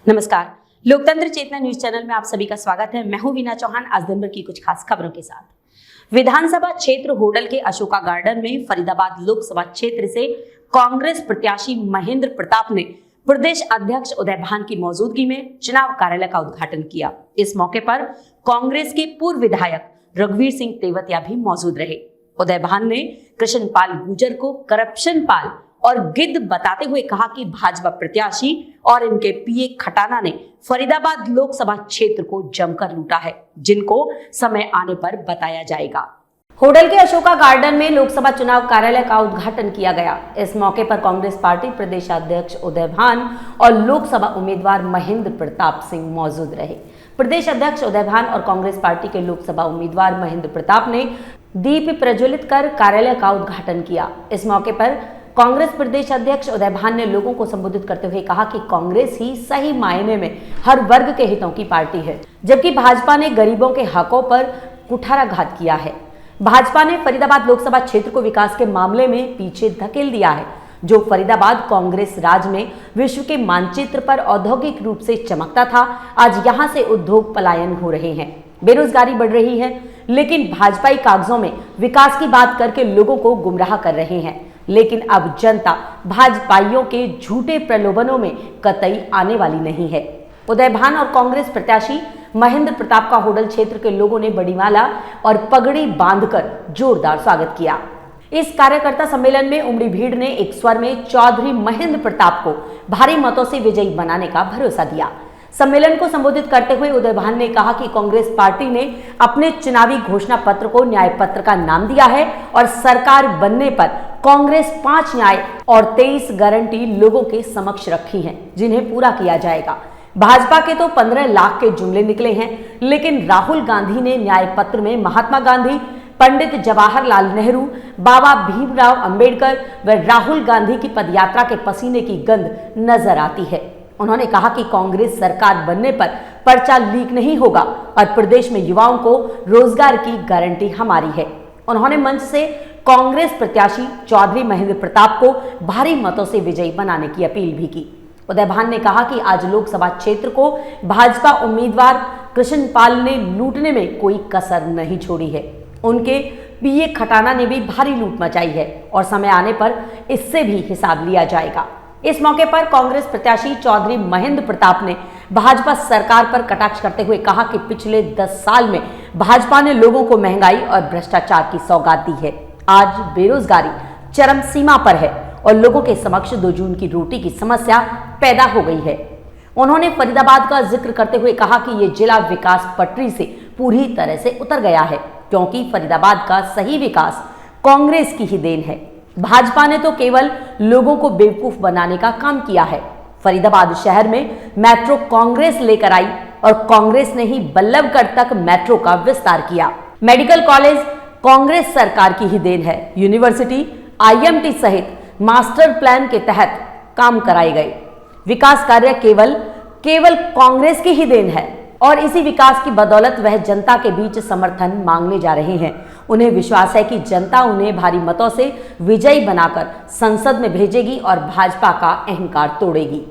नमस्कार, लोकतंत्र चेतना news channel में आप सभी का स्वागत है। मैं हूं वीना चौहान। आज दिन भर की कुछ खास खबरों के साथ। विधानसभा क्षेत्र होडल के अशोका गार्डन में फरीदाबाद लोकसभा क्षेत्र से कांग्रेस प्रत्याशी महेंद्र प्रताप ने प्रदेश अध्यक्ष उदय भान की मौजूदगी में चुनाव कार्यालय का उद्घाटन किया। इस मौके पर कांग्रेस के पूर्व विधायक रघुवीर सिंह तेवतिया भी मौजूद रहे। उदय भान ने कृष्ण पाल गुर्जर को करप्शन पाल और गिद्ध बताते हुए कहा कि भाजपा प्रत्याशी और इनके पीए खटाना ने फरीदाबाद लोकसभा क्षेत्र को जमकर लूटा है, जिनको समय आने पर बताया जाएगा। होडल के अशोका गार्डन में लोकसभा चुनाव कार्यालय का उद्घाटन किया गया। इस मौके पर कांग्रेस पार्टी प्रदेश अध्यक्ष उदय भान और लोकसभा उम्मीदवार महेंद्र प्रताप सिंह मौजूद रहे। प्रदेश अध्यक्ष उदय भान और कांग्रेस पार्टी के लोकसभा उम्मीदवार महेंद्र प्रताप ने दीप प्रज्वलित कर कार्यालय का उद्घाटन किया। इस मौके पर कांग्रेस प्रदेश अध्यक्ष उदय भान ने लोगों को संबोधित करते हुए कहा कि कांग्रेस ही सही मायने में हर वर्ग के हितों की पार्टी है, जबकि भाजपा ने गरीबों के हकों पर कुठाराघात किया है। भाजपा ने फरीदाबाद लोकसभा क्षेत्र को विकास के मामले में पीछे धकेल दिया है। जो फरीदाबाद कांग्रेस राज में विश्व के मानचित्र पर औद्योगिक रूप से चमकता था, आज यहां से उद्योग पलायन हो रहे हैं, बेरोजगारी बढ़ रही है, लेकिन भाजपाई कागजों में विकास की बात करके लोगों को गुमराह कर रहे हैं। लेकिन अब जनता भाजपाइयों के झूठे प्रलोभनों में कतई आने वाली नहीं है। उदय भान और कांग्रेस प्रत्याशी महेंद्र प्रताप का होडल क्षेत्र के लोगों ने बड़ी माला और पगड़ी बांधकर जोरदार स्वागत किया। इस कार्यकर्ता सम्मेलन में उमड़ी भीड़ ने एक स्वर में चौधरी महेंद्र प्रताप को भारी मतों से विजयी बनाने का भरोसा दिया। सम्मेलन को संबोधित करते हुए उदय भान ने कहा कि कांग्रेस पार्टी ने अपने चुनावी घोषणा पत्र को न्याय पत्र का नाम दिया है और सरकार बनने पर कांग्रेस 5 न्याय और 23 गारंटी लोगों के समक्ष रखी हैं, जिन्हें पूरा किया जाएगा। भाजपा के तो 15 लाख के जुमले निकले हैं, लेकिन राहुल गांधी ने न्याय पत्र में महात्मा गांधी, पंडित जवाहरलाल नेहरू, बाबा भीमराव अंबेडकर व राहुल गांधी की पदयात्रा के पसीने की गंध नजर आती है। उन्होंने कहा कि कांग्रेस सरकार बनने पर पर्चा लीक नहीं होगा और प्रदेश में युवाओं को रोजगार की गारंटी हमारी है। उन्होंने मंच से कांग्रेस प्रत्याशी चौधरी महेंद्र प्रताप को भारी मतों से विजयी बनाने की अपील भी की। उदय भान ने कहा कि आज लोकसभा क्षेत्र को भाजपा उम्मीदवार कृष्ण पाल ने लूटने में कोई कसर नहीं छोड़ी है। उनके पीए खटाना ने भी भारी लूट मचाई है और समय आने पर इससे भी हिसाब लिया जाएगा। इस मौके पर कांग्रेस प्रत्याशी चौधरी महेंद्र प्रताप ने भाजपा सरकार पर कटाक्ष करते हुए कहा कि पिछले 10 साल में भाजपा ने लोगों को महंगाई और भ्रष्टाचार की सौगात दी है। आज बेरोजगारी चरम सीमा पर है और लोगों के समक्ष 2 जून की रोटी की समस्या पैदा हो गई है। उन्होंने फरीदाबाद का जिक्र करते हुए कहा कि ये जिला विकास पटरी से पूरी तरह से उतर गया है, क्योंकि फरीदाबाद का सही विकास कांग्रेस की ही देन है। भाजपा ने तो केवल लोगों को बेवकूफ बनाने का काम किया है। फरीदाबाद शहर में मेट्रो कांग्रेस लेकर आई और कांग्रेस ने ही बल्लभगढ़ तक मेट्रो का विस्तार किया। मेडिकल कॉलेज कांग्रेस सरकार की ही देन है। यूनिवर्सिटी, आईएमटी सहित मास्टर प्लान के तहत काम कराए गए। विकास कार्य केवल कांग्रेस की ही देन है और इसी विकास की बदौलत वह जनता के बीच समर्थन मांगने जा रहे हैं। उन्हें विश्वास है कि जनता उन्हें भारी मतों से विजयी बनाकर संसद में भेजेगी और भाजपा का अहंकार तोड़ेगी।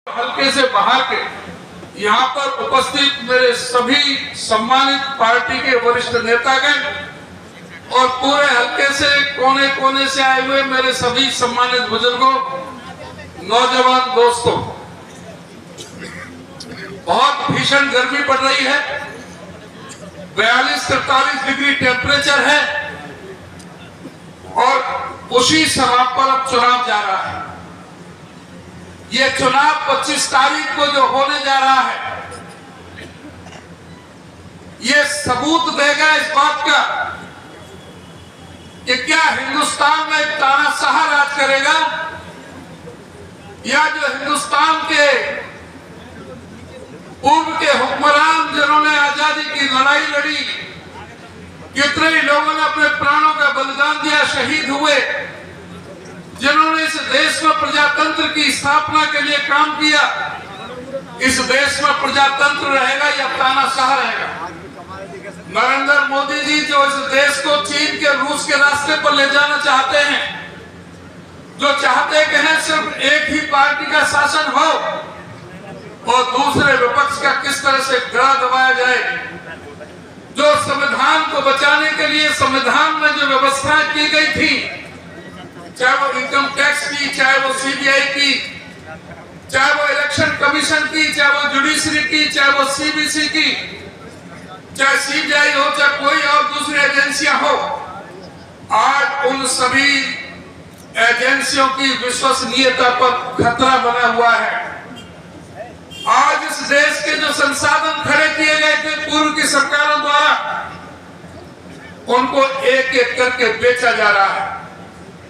हल्के से बाहर के यहाँ पर उपस्थित मेरे सभी सम्मानित पार्टी के वरिष्ठ नेतागण और पूरे हल्के से कोने कोने से आए हुए मेरे सभी सम्मानित बुजुर्गों, नौजवान दोस्तों, बहुत भीषण गर्मी पड़ रही है। 42-43 डिग्री टेम्परेचर है और उसी सभा पर अब चुनाव जा रहा है। ये चुनाव 25 तारीख को जो होने जा रहा है, ये सबूत देगा इस बात का कि क्या हिंदुस्तान में तानाशाह राज करेगा या जो हिंदुस्तान के पूर्व के हुक्मरान जिन्होंने आजादी की लड़ाई लड़ी, कितने ही लोगों ने अपने प्राणों का बलिदान दिया, शहीद हुए, जिन्होंने इस देश में प्रजातंत्र की स्थापना के लिए काम किया, इस देश में प्रजातंत्र रहेगा या तानाशाह रहेगा? नरेंद्र मोदी जी जो इस देश को चीन के, रूस के रास्ते पर ले जाना चाहते हैं, जो चाहते हैं सिर्फ एक ही पार्टी का शासन हो और दूसरे विपक्ष का किस तरह से गला दबाया जाए। जो संविधान को बचाने के लिए संविधान में जो व्यवस्थाएं की गई थी, चाहे वो इनकम टैक्स की, चाहे वो सीबीआई की, चाहे वो इलेक्शन कमीशन की, चाहे वो जुडिशरी की, चाहे वो सीबीसी की, चाहे सीबीआई हो, चाहे कोई और दूसरी एजेंसियां हो, आज उन सभी एजेंसियों की विश्वसनीयता पर खतरा बना हुआ है। आज इस देश के जो संसाधन खड़े किए गए थे पूर्व की सरकारों द्वारा, उनको एक एक करके बेचा जा रहा है।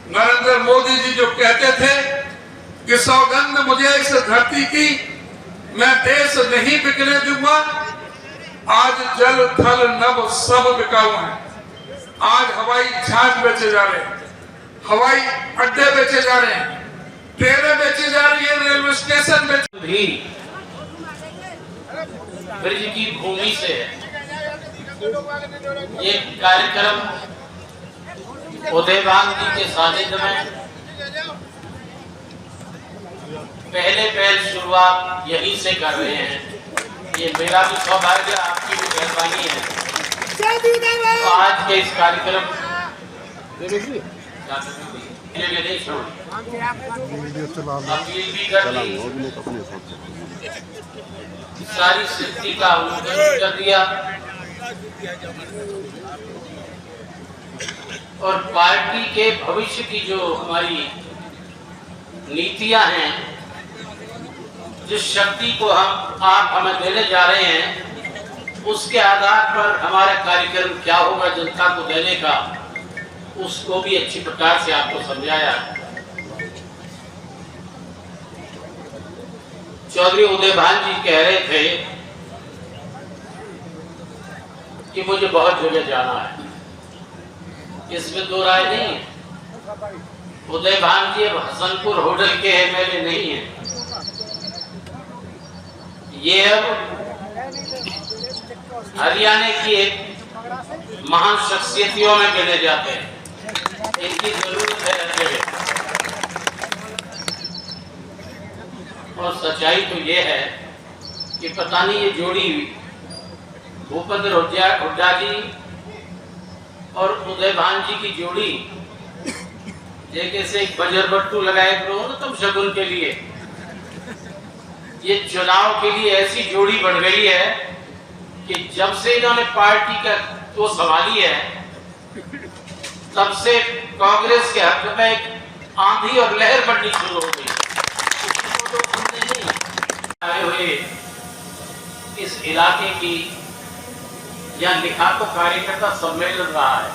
नरेंद्र मोदी जी जो कहते थे कि सौगंध मुझे इस धरती की, मैं देश नहीं बिकने दूंगा, आज जल थल नभ सब बिकाऊ है। आज हवाई जहाज बेचे जा रहे हैं, हवाई अड्डे बेचे जा रहे हैं, ट्रेनें बेची जा रही है, रेलवे स्टेशन बेचे भी ब्रिज की भूमि से ये कार्यक्रम उदयभान जी के सानिध्य में पहले शुरुआत यहीं से कर रहे हैं। ये मेरा भी सौभाग्य, आपकी भी मेहरबानी है। तो आज के इस कार्यक्रम अपील भी कर दी, सारी स्थिति का अवलोकन कर दिया और पार्टी के भविष्य की जो हमारी नीतियां हैं, जिस शक्ति को आप हमें देने जा रहे हैं, उसके आधार पर हमारा कार्यक्रम क्या होगा जनता को देने का, उसको भी अच्छी प्रकार से आपको समझाया। चौधरी उदयभान जी कह रहे थे कि मुझे बहुत जगह जाना है, इसमें दो राय नहीं है। उदयभान जी अब हसनपुर होटल के एमएलए नहीं है, ये अब हरियाणा की एक महान शख्सियतियों में गिने जाते हैं। इनकी जरूरत है हर जगह। और सच्चाई तो ये है कि पता नहीं ये जोड़ी भूपेंद्र हुड्डा जी और उदयभान जी की जोड़ी जैसे एक बजरबट्टू लगाए करो ना तुम शगुन के लिए, ये चुनाव के लिए ऐसी जोड़ी बढ़ गई है कि जब से इन्होंने पार्टी का तो संभाली है, तब से कांग्रेस के हक में एक आंधी और लहर बढ़नी शुरू हो गई। आए हुए इस इलाके की यहाँ लिखा तो कार्यकर्ता सम्मेलन रहा है,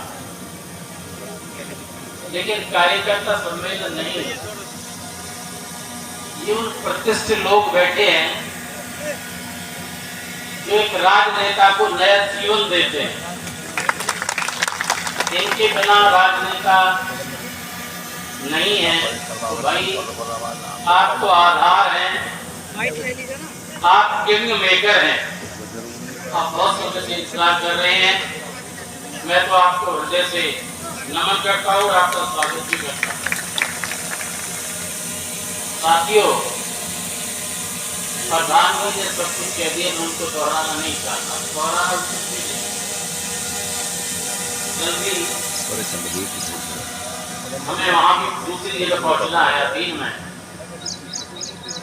लेकिन कार्यकर्ता सम्मेलन नहीं है। ये उन प्रतिष्ठित लोग बैठे हैं जो एक राजनेता को नया जीवन देते हैं। इनके बिना राजनेता नहीं है। तो भाई आप तो आधार हैं, आप किंग मेकर हैं, आप बहुत समय से इंतजार कर रहे हैं। मैं तो आपको हृदय से नमन करता हूँ और आपका स्वागत भी करता हूँ। साथियों, प्रधानमंत्री ने सब कुछ कह दिया, मैं उनको दोहराना नहीं चाहता। दोहराना जल्दी हमें वहाँ भी दूसरी जगह पहुँचना है अधीन में।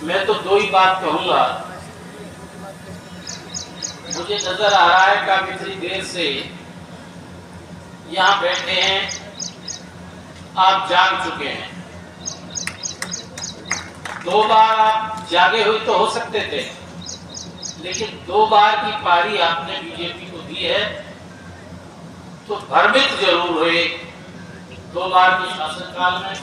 मैं तो दो ही बात कहूँगा। मुझे नजर आ रहा है काफी इतनी देर से यहाँ बैठे हैं, आप जाग चुके हैं। दो बार आप जागे हुए तो हो सकते थे, लेकिन दो बार की पारी आपने बीजेपी को दी है, तो भ्रमित जरूर हुए। दो बार के शासनकाल में